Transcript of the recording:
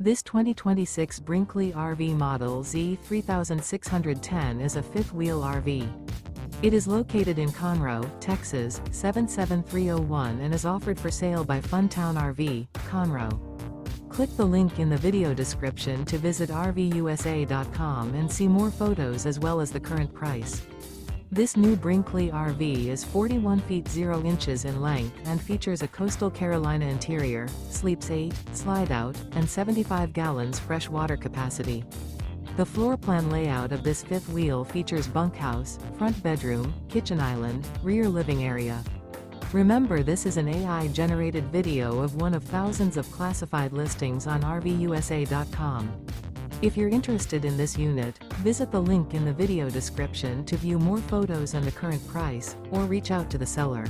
This 2026 Brinkley RV Model Z 3610 is a fifth-wheel RV. It is located in Conroe, Texas, 77301 and is offered for sale by Funtown RV, Conroe. Click the link in the video description to visit RVUSA.com and see more photos as well as the current price. This new Brinkley RV is 41 feet 0 inches in length and features a coastal Carolina interior, sleeps 8, slide-out, and 75 gallons fresh water capacity. The floor plan layout of this fifth wheel features bunkhouse, front bedroom, kitchen island, rear living area. Remember, this is an AI-generated video of one of thousands of classified listings on RVUSA.com. If you're interested in this unit, visit the link in the video description to view more photos and the current price, or reach out to the seller.